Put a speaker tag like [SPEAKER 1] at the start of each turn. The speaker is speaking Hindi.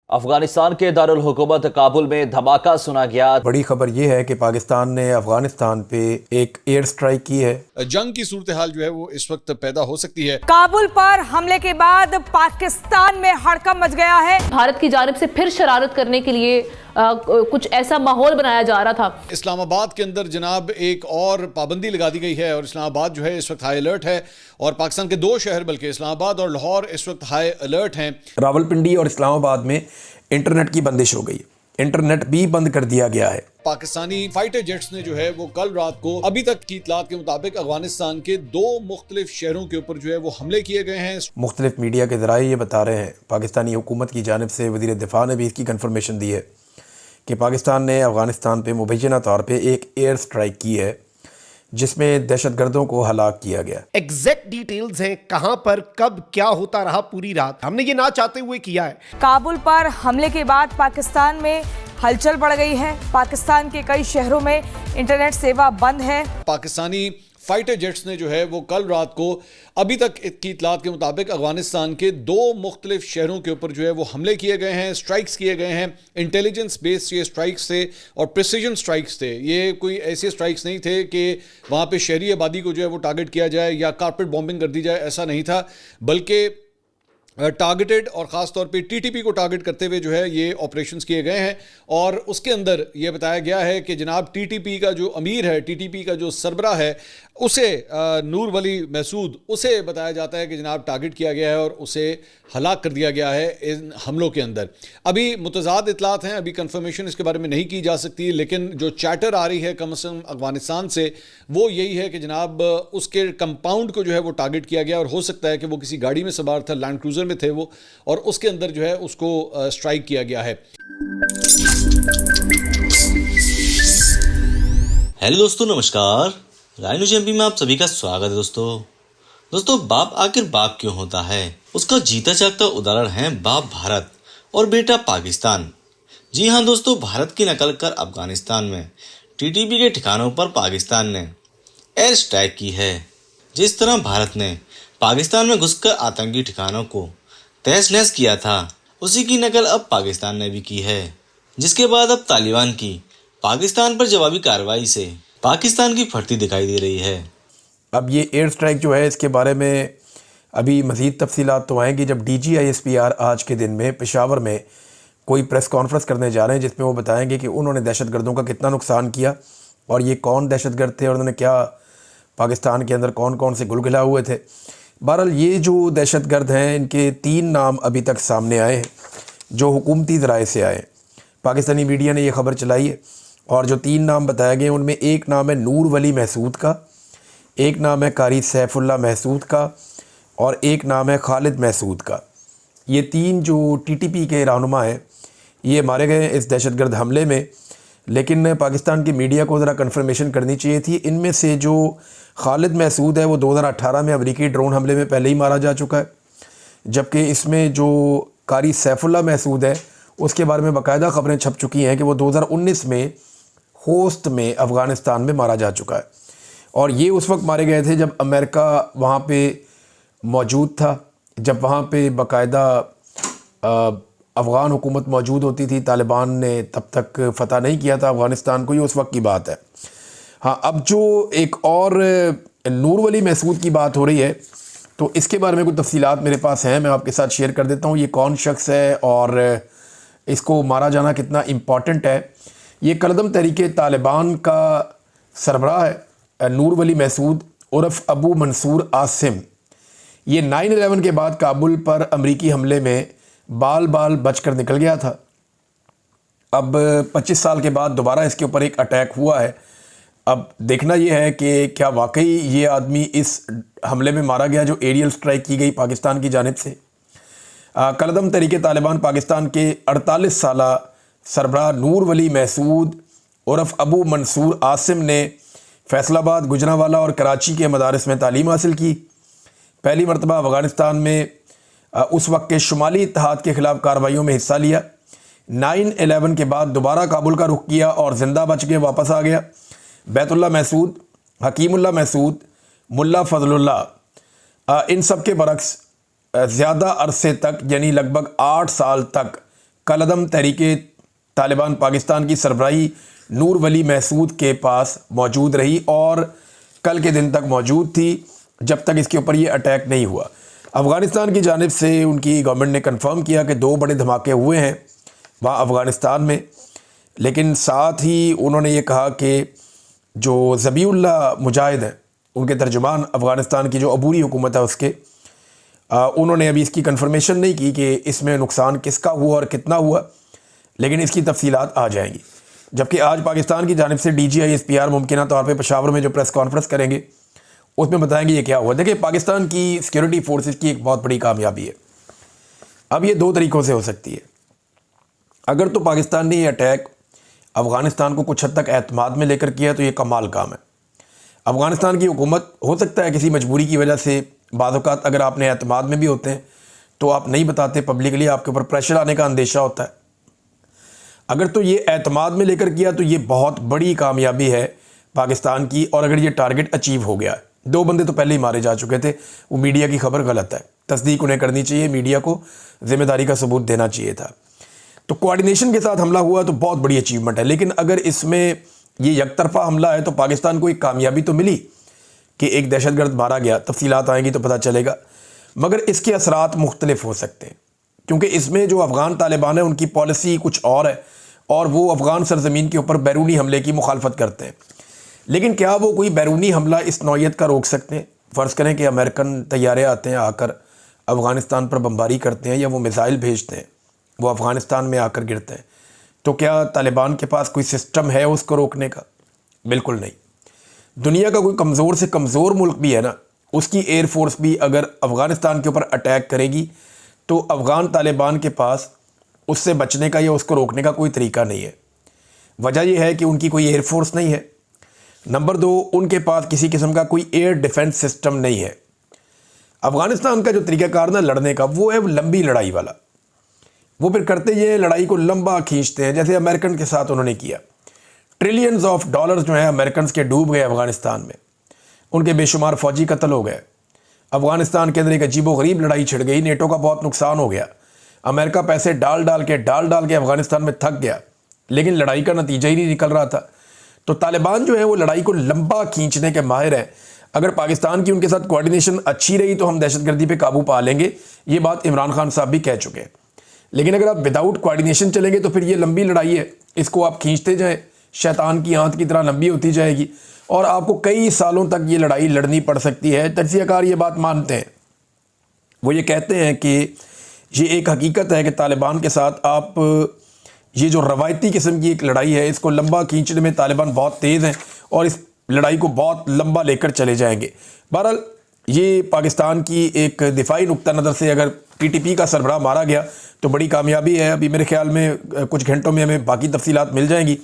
[SPEAKER 1] अफगानिस्तान के दारुल हुकूमत काबुल में धमाका सुना गया।
[SPEAKER 2] बड़ी खबर यह है कि पाकिस्तान ने अफगानिस्तान पे एक एयर स्ट्राइक की है।
[SPEAKER 3] जंग की सूरत हाल जो है वो इस वक्त पैदा हो सकती है।
[SPEAKER 4] काबुल पर हमले के बाद पाकिस्तान में हड़कंप मच गया है।
[SPEAKER 5] भारत की जानिब से फिर शरारत करने के लिए कुछ ऐसा माहौल बनाया जा रहा था।
[SPEAKER 3] इस्लामाबाद के अंदर जनाब एक और पाबंदी लगा दी गई है और इस्लामाबाद जो है इस वक्त हाई अलर्ट है और पाकिस्तान के दो शहर बल्कि इस्लामाबाद और लाहौर इस वक्त हाई अलर्ट हैं।
[SPEAKER 2] रावलपिंडी और इस्लामाबाद में इंटरनेट की बंदिश हो गई, इंटरनेट भी बंद कर दिया गया है।
[SPEAKER 3] पाकिस्तानी फाइटर जेट्स ने जो है वो कल रात को अभी तक की इतलात के मुताबिक अफगानिस्तान के दो मुख्तलिफ शहरों के ऊपर जो है वो हमले किए गए हैं।
[SPEAKER 2] मुख्तलिफ मीडिया के जराए ये बता रहे हैं, पाकिस्तानी हुकूमत की जानिब से वज़ीर दिफा ने भी इसकी कन्फर्मेशन दी है कि पाकिस्तान ने अफगानिस्तान पे मुबैना तौर पे एक एयर स्ट्राइक की है जिसमें दहशतगर्दों को हलाक किया गया।
[SPEAKER 6] एग्जैक्ट डिटेल्स हैं, कहां पर कब क्या होता रहा पूरी रात, हमने ये ना चाहते हुए किया है।
[SPEAKER 4] काबुल पर हमले के बाद पाकिस्तान में हलचल बढ़ गई है। पाकिस्तान के कई शहरों में इंटरनेट सेवा बंद है।
[SPEAKER 3] पाकिस्तानी फाइटर जेट्स ने जो है वो कल रात को अभी तक की इतलात के मुताबिक अफगानिस्तान के दो मुख्तलिफ शहरों के ऊपर जो है वो हमले किए गए हैं, स्ट्राइक्स किए गए हैं। इंटेलिजेंस बेस्ड ये स्ट्राइक्स थे और प्रिसीजन स्ट्राइक्स थे। ये कोई ऐसे स्ट्राइक्स नहीं थे कि वहाँ पे शहरी आबादी को जो है वो टारगेट किया जाए या कारपेट बॉम्बिंग कर दी जाए, ऐसा नहीं था, बल्कि टारगेटेड और ख़ास तौर पे टीटीपी को टारगेट करते हुए जो है ये ऑपरेशंस किए गए हैं। और उसके अंदर ये बताया गया है कि जनाब टीटीपी का जो अमीर है, टीटीपी का जो सरबरा है, उसे नूर वली महसूद, उसे बताया जाता है कि जनाब टारगेट किया गया है और उसे हलाक कर दिया गया है इन हमलों के अंदर। अभी मुतज़ाद इतलात हैं, अभी कंफर्मेशन इसके बारे में नहीं की जा सकती, लेकिन जो चैटर आ रही है कम से कम अफगानिस्तान से वो यही है कि जनाब उसके कंपाउंड को जो है वो टारगेट किया गया और हो सकता है कि वो किसी गाड़ी में सवार था, लैंड क्रूज़र में थे वो, और उसके अंदर जो है उसको स्ट्राइक किया गया है।
[SPEAKER 7] हेलो दोस्तों, नमस्कार। राय न्यूज़ एमपी में आप सभी का स्वागत है। दोस्तों बाप आखिर बाप क्यों होता है, उसका जीता जागता उदाहरण है बाप भारत और बेटा पाकिस्तान। जी हाँ दोस्तों, भारत की नकल कर अफगानिस्तान में टीटीपी के ठिकानों पर पाकिस्तान ने एयर स्ट्राइक की है। जिस तरह भारत ने पाकिस्तान में घुसकर आतंकी ठिकानों को तहस नहस किया था, उसी की नकल अब पाकिस्तान ने भी की है, जिसके बाद अब तालिबान की पाकिस्तान पर जवाबी कार्रवाई से पाकिस्तान की फटती दिखाई दे रही है।
[SPEAKER 2] अब ये एयर स्ट्राइक जो है इसके बारे में अभी मज़ीद तफसीलात तो आएंगी जब DGISPR आज के दिन में पेशावर में कोई प्रेस कॉन्फ्रेंस करने जा रहे हैं, जिसमें वो बताएंगे कि उन्होंने दहशतगर्दों का कितना नुकसान किया और ये कौन दहशतगर्द थे और उन्होंने क्या पाकिस्तान के अंदर कौन कौन से गुलगुला हुए थे। बहरहाल ये जो दहशतगर्द हैं इनके 3 नाम अभी तक सामने आए हैं जो हुकूमती ज़राए से आए। पाकिस्तानी मीडिया ने ये खबर चलाई है और जो 3 नाम बताए गए उनमें एक नाम है नूर वली महसूद का, एक नाम है कारी सैफुल्लाह महसूद का और एक नाम है खालिद महसूद का। ये 3 जो टीटीपी के रहनुमा हैं ये मारे गए इस दहशतगर्द हमले में, लेकिन पाकिस्तान की मीडिया को ज़रा कन्फर्मेशन करनी चाहिए थी। इनमें से जो खालिद महसूद है वो 2018 में अमरीकी ड्रोन हमले में पहले ही मारा जा चुका है, जबकि इसमें जो कारी सैफुल्लाह महसूद है उसके बारे में बाकायदा खबरें छप चुकी हैं कि वो 2019 में होस्ट में अफ़गानिस्तान में मारा जा चुका है और ये उस वक्त मारे गए थे जब अमेरिका वहाँ पे मौजूद था, जब वहाँ पे बाकायदा अफ़गान हुकूमत मौजूद होती थी। तालिबान ने तब तक फ़तह नहीं किया था अफ़गानिस्तान को, ये उस वक्त की बात है। हाँ, अब जो एक और नूर वली महसूद की बात हो रही है तो इसके बारे में कुछ तफसीलात मेरे पास हैं, मैं आपके साथ शेयर कर देता हूँ। ये कौन शख्स है और इसको मारा जाना कितना इम्पॉर्टेंट है। ये कलदम तहरीके तालिबान का सरबराह है नूर वली महसूद उर्फ अबू मंसूर आसिम। ये 9/11 के बाद काबुल पर अमरीकी हमले में बाल बाल बचकर निकल गया था। अब 25 साल के बाद दोबारा इसके ऊपर एक अटैक हुआ है। अब देखना यह है कि क्या वाकई ये आदमी इस हमले में मारा गया जो एरियल स्ट्राइक की गई पाकिस्तान की जानिब से। कलदम तहरीके तालिबान पाकिस्तान के 48 साला सरबराह नूर वली महसूद उर्फ अबू मंसूर आसिम ने फैसलाबाद, गुजरांवाला और कराची के मदारिस में तालीम हासिल की। पहली मरतबा अफ़गानिस्तान में उस वक्त के शुमाली इत्तेहाद के ख़िलाफ़ कार्रवाइयों में हिस्सा लिया। 9/11 के बाद दोबारा काबुल का रुख किया और ज़िंदा बच के वापस आ गया। बैतुल्लाह महसूद, हकीमुल्लाह महसूद, मुल्ला फ़ज़लुल्लाह, इन सब के बरक्स ज़्यादा अरसे तक यानी लगभग 8 साल तक कलअदम तहरीके तालिबान पाकिस्तान की सरबराही नूर वली महसूद के पास मौजूद रही और कल के दिन तक मौजूद थी जब तक इसके ऊपर ये अटैक नहीं हुआ। अफ़गानिस्तान की जानिब से उनकी गवर्नमेंट ने कंफर्म किया कि 2 बड़े धमाके हुए हैं वहाँ अफ़गानिस्तान में, लेकिन साथ ही उन्होंने ये कहा कि जो ज़बीउल्लाह मुजाहिद हैं उनके तर्जुमान अफ़गानिस्तान की जो अबूरी हुकूमत है उसके उन्होंने अभी इसकी कंफर्मेशन नहीं की कि इसमें नुकसान किसका हुआ और कितना हुआ, लेकिन इसकी तफसीलात आ जाएंगी। जबकि आज पाकिस्तान की जानिब से DGI SPR मुमकिन तौर पे पेशावर में जो प्रेस कॉन्फ्रेंस करेंगे उसमें बताएंगे ये क्या हुआ। देखिए, पाकिस्तान की सिक्योरिटी फोर्सेस की एक बहुत बड़ी कामयाबी है। अब ये 2 तरीक़ों से हो सकती है। अगर तो पाकिस्तान ने ये अटैक अफ़गानिस्तान को कुछ हद तक एतमाद में लेकर किया तो ये कमाल काम है। अफ़गानिस्तान की हुकूमत हो सकता है किसी मजबूरी की वजह से, बाज़ औक़ात अगर आपने एतमाद में भी होते हैं तो आप नहीं बताते पब्लिकली, आपके ऊपर प्रेशर आने का अंदेशा होता है। अगर तो ये एतमाद में लेकर किया तो ये बहुत बड़ी कामयाबी है पाकिस्तान की, और अगर ये टारगेट अचीव हो गया। 2 बंदे तो पहले ही मारे जा चुके थे, वो मीडिया की खबर गलत है, तस्दीक उन्हें करनी चाहिए, मीडिया को ज़िम्मेदारी का सबूत देना चाहिए था। तो कोऑर्डिनेशन के साथ हमला हुआ तो बहुत बड़ी अचीवमेंट है, लेकिन अगर इसमें ये यकतरफा हमला है तो पाकिस्तान को एक कामयाबी तो मिली कि एक दहशतगर्द मारा गया, तफसीलात आएंगी तो पता चलेगा, मगर इसके असरात मुख्तलिफ हो सकते हैं क्योंकि इसमें जो अफ़गान तालिबान है उनकी पॉलिसी कुछ और है और वो अफ़गान सरजमीन के ऊपर बैरूनी हमले की मुखालफत करते हैं। लेकिन क्या वो कोई बैरूनी हमला इस नौयत का रोक सकते हैं? फ़र्ज़ करें कि अमेरिकन तैयारे आते हैं, आकर अफ़गानिस्तान पर बमबारी करते हैं, या वो मिसाइल भेजते हैं, वो अफ़गानिस्तान में आकर गिरते हैं, तो क्या तालिबान के पास कोई सिस्टम है उसको रोकने का? बिल्कुल नहीं। दुनिया का कोई कमज़ोर से कमज़ोर मुल्क भी है ना, उसकी एयर फोर्स भी अगर अफ़गानिस्तान के ऊपर अटैक करेगी तो अफ़गान तालिबान के पास उससे बचने का या उसको रोकने का कोई तरीका नहीं है। वजह यह है कि उनकी कोई एयर फोर्स नहीं है। नंबर 2, उनके पास किसी किस्म का कोई एयर डिफेंस सिस्टम नहीं है। अफ़गानिस्तान का जो तरीक़ाकार ना लड़ने का वो है लंबी लड़ाई वाला। वो फिर करते ये लड़ाई को लंबा खींचते हैं, जैसे अमेरिकन के साथ उन्होंने किया। ट्रिलियंस ऑफ डॉलर्स जो है अमेरिकन के डूब गए अफ़गानिस्तान में, उनके बेशुमार फ़ौजी कत्ल हो गए। अफ़गानिस्तान के अंदर एक अजीबोगरीब लड़ाई छिड़ गई, नेटो का बहुत नुकसान हो गया। अमेरिका पैसे डाल डाल के अफ़गानिस्तान में थक गया, लेकिन लड़ाई का नतीजा ही नहीं निकल रहा था। तो तालिबान जो है वो लड़ाई को लंबा खींचने के माहिर हैं। अगर पाकिस्तान की उनके साथ कोऑर्डिनेशन अच्छी रही तो हम दहशतगर्दी पे काबू पा लेंगे, ये बात इमरान खान साहब भी कह चुके हैं। लेकिन अगर आप विदाउट कोऑर्डिनेशन चलेंगे तो फिर ये लंबी लड़ाई है, इसको आप खींचते जाएं, शैतान की आंत की तरह लंबी होती जाएगी और आपको कई सालों तक ये लड़ाई लड़नी पड़ सकती है। तजज़ियाकार ये बात मानते हैं, वो ये कहते हैं कि ये एक हकीकत है कि तालिबान के साथ आप ये जो रवायती किस्म की एक लड़ाई है इसको लंबा खींचने में तालिबान बहुत तेज़ हैं और इस लड़ाई को बहुत लंबा लेकर चले जाएंगे। बहरहाल ये पाकिस्तान की एक दिफाई नुक्ता नज़र से अगर PTP का सरबराह मारा गया तो बड़ी कामयाबी है। अभी मेरे ख्याल में कुछ घंटों में हमें बाकी तफसीलात मिल जाएंगी